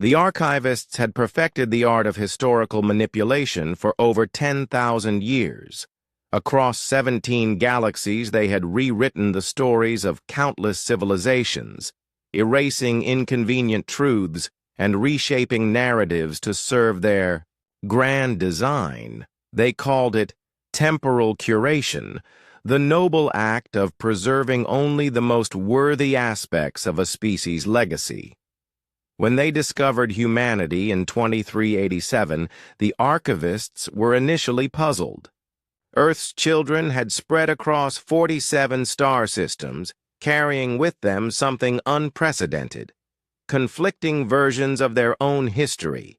The archivists had perfected the art of historical manipulation for over 10,000 years. Across 17 galaxies, they had rewritten the stories of countless civilizations, erasing inconvenient truths and reshaping narratives to serve their grand design. They called it temporal curation, the noble act of preserving only the most worthy aspects of a species' legacy. When they discovered humanity in 2387, the archivists were initially puzzled. Earth's children had spread across 47 star systems, carrying with them something unprecedented, conflicting versions of their own history.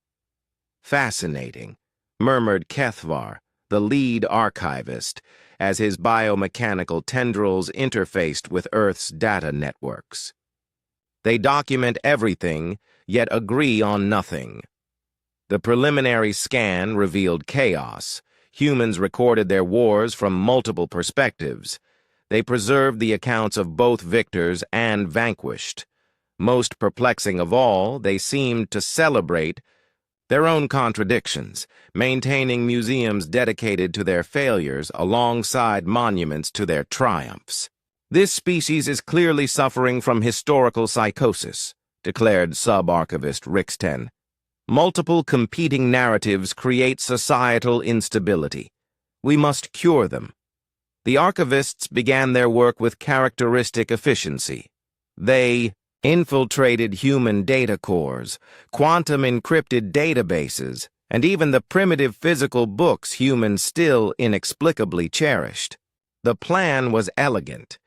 Fascinating, murmured Kethvar, the lead archivist, as his biomechanical tendrils interfaced with Earth's data networks. They document everything, yet agree on nothing. The preliminary scan revealed chaos. Humans recorded their wars from multiple perspectives. They preserved the accounts of both victors and vanquished. Most perplexing of all, they seemed to celebrate their own contradictions, maintaining museums dedicated to their failures alongside monuments to their triumphs. This species is clearly suffering from historical psychosis, declared sub-archivist Rixten. Multiple competing narratives create societal instability. We must cure them. The archivists began their work with characteristic efficiency. They infiltrated human data cores, quantum-encrypted databases, and even the primitive physical books humans still inexplicably cherished. The plan was elegant.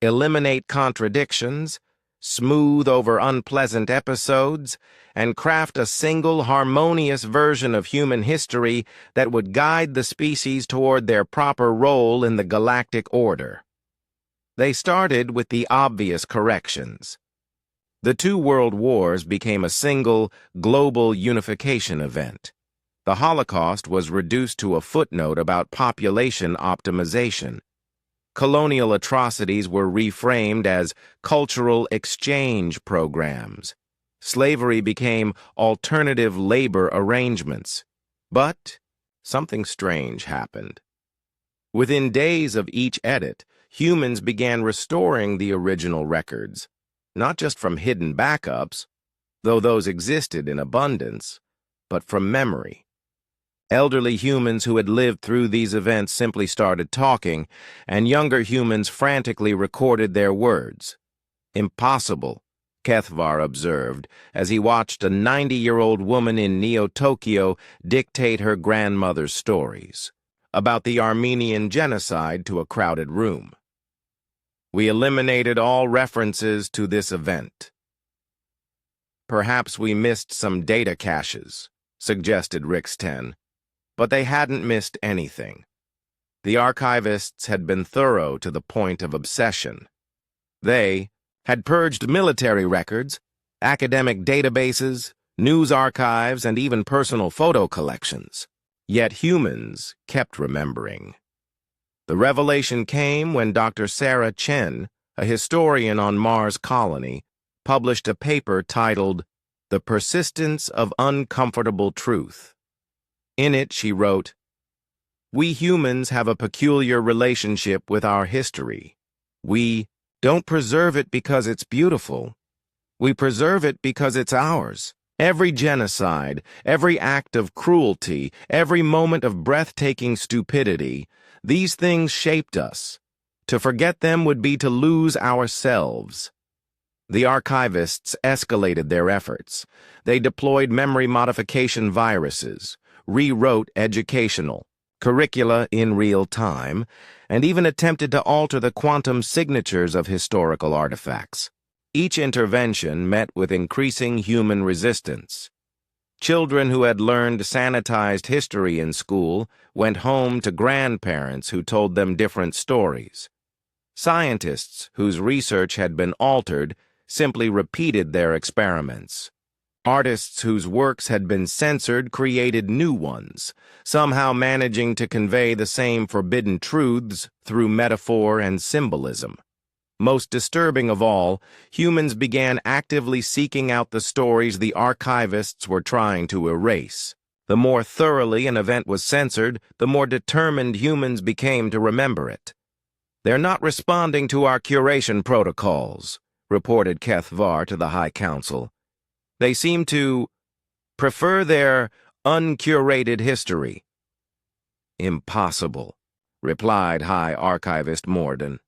Eliminate contradictions, smooth over unpleasant episodes, and craft a single harmonious version of human history that would guide the species toward their proper role in the galactic order. They started with the obvious corrections. The two world wars became a single, global unification event. The Holocaust was reduced to a footnote about population optimization. Colonial atrocities were reframed as cultural exchange programs. Slavery became alternative labor arrangements. But something strange happened. Within days of each edit, humans began restoring the original records, not just from hidden backups, though those existed in abundance, but from memory. Elderly humans who had lived through these events simply started talking, and younger humans frantically recorded their words. Impossible, Kethvar observed, as he watched a 90-year-old woman in Neo-Tokyo dictate her grandmother's stories about the Armenian genocide to a crowded room. We eliminated all references to this event. Perhaps we missed some data caches, suggested Rixten. But they hadn't missed anything. The archivists had been thorough to the point of obsession. They had purged military records, academic databases, news archives, and even personal photo collections. Yet humans kept remembering. The revelation came when Dr. Sarah Chen, a historian on Mars Colony, published a paper titled The Persistence of Uncomfortable Truth. In it, she wrote, "We humans have a peculiar relationship with our history. We don't preserve it because it's beautiful. We preserve it because it's ours. Every genocide, every act of cruelty, every moment of breathtaking stupidity, these things shaped us. To forget them would be to lose ourselves." The archivists escalated their efforts. They deployed memory modification viruses, rewrote educational curricula in real time, and even attempted to alter the quantum signatures of historical artifacts. Each intervention met with increasing human resistance. Children who had learned sanitized history in school went home to grandparents who told them different stories. Scientists whose research had been altered simply repeated their experiments. Artists whose works had been censored created new ones, somehow managing to convey the same forbidden truths through metaphor and symbolism. Most disturbing of all, humans began actively seeking out the stories the archivists were trying to erase. The more thoroughly an event was censored, the more determined humans became to remember it. "They're not responding to our curation protocols," reported HFY to the High Council. "They seem to prefer their uncurated history." "Impossible," replied High Archivist Morden.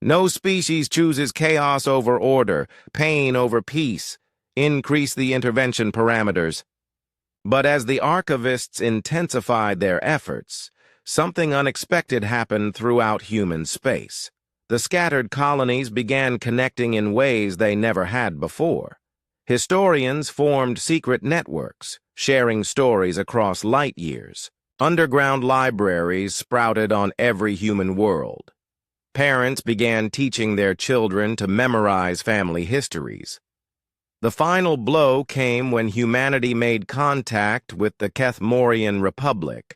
"No species chooses chaos over order, pain over peace. Increase the intervention parameters." But as the archivists intensified their efforts, something unexpected happened throughout human space. The scattered colonies began connecting in ways they never had before. Historians formed secret networks, sharing stories across light years. Underground libraries sprouted on every human world. Parents began teaching their children to memorize family histories. The final blow came when humanity made contact with the Kethmorian Republic,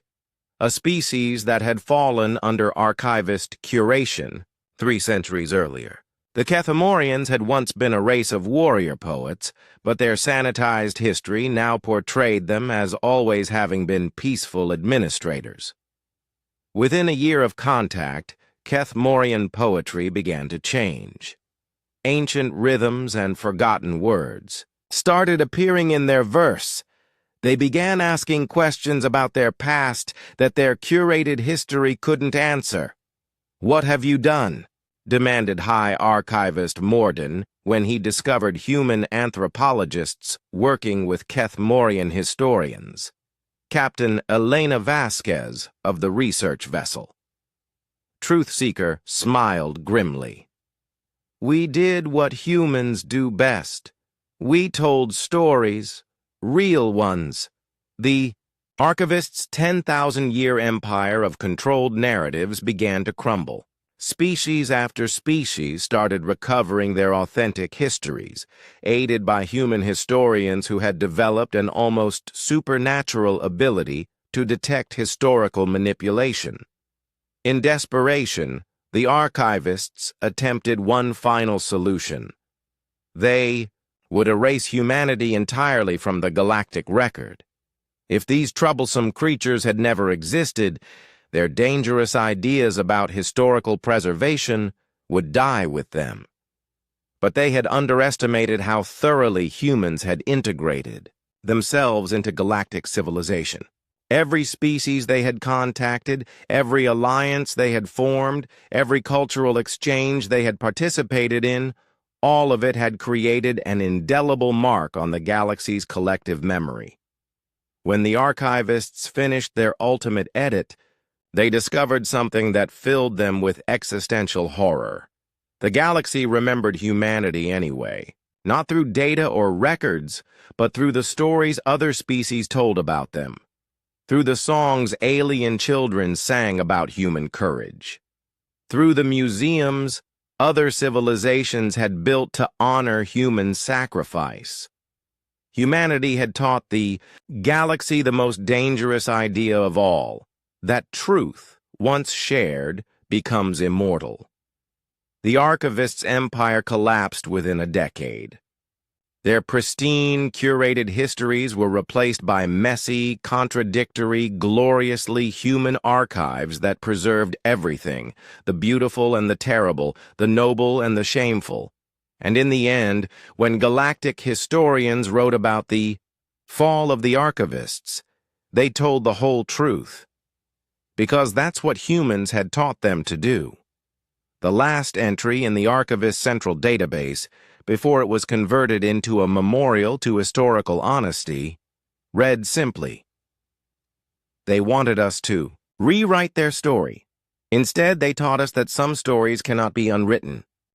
a species that had fallen under archivist curation 3 centuries earlier. The Kethmorians had once been a race of warrior poets, but their sanitized history now portrayed them as always having been peaceful administrators. Within a year of contact, Kethmorian poetry began to change. Ancient rhythms and forgotten words started appearing in their verse. They began asking questions about their past that their curated history couldn't answer. "What have you done?" demanded High Archivist Morden when he discovered human anthropologists working with Kethmorian historians. Captain Elena Vasquez of the research vessel. Truthseeker smiled grimly. "We did what humans do best. We told stories, real ones." The archivist's 10,000-year empire of controlled narratives began to crumble. Species after species started recovering their authentic histories, aided by human historians who had developed an almost supernatural ability to detect historical manipulation. In desperation, the archivists attempted one final solution. They would erase humanity entirely from the galactic record. If these troublesome creatures had never existed, their dangerous ideas about historical preservation would die with them. But they had underestimated how thoroughly humans had integrated themselves into galactic civilization. Every species they had contacted, every alliance they had formed, every cultural exchange they had participated in, all of it had created an indelible mark on the galaxy's collective memory. When the archivists finished their ultimate edit, they discovered something that filled them with existential horror. The galaxy remembered humanity anyway, not through data or records, but through the stories other species told about them, through the songs alien children sang about human courage, through the museums other civilizations had built to honor human sacrifice. Humanity had taught the galaxy the most dangerous idea of all, that truth, once shared, becomes immortal. The archivists' empire collapsed within a decade. Their pristine, curated histories were replaced by messy, contradictory, gloriously human archives that preserved everything, the beautiful and the terrible, the noble and the shameful. And in the end, when galactic historians wrote about the fall of the archivists, they told the whole truth. Because that's what humans had taught them to do. The last entry in the archivist's central database, before it was converted into a memorial to historical honesty, read simply, "They wanted us to rewrite their story. Instead, they taught us that some stories cannot be unwritten,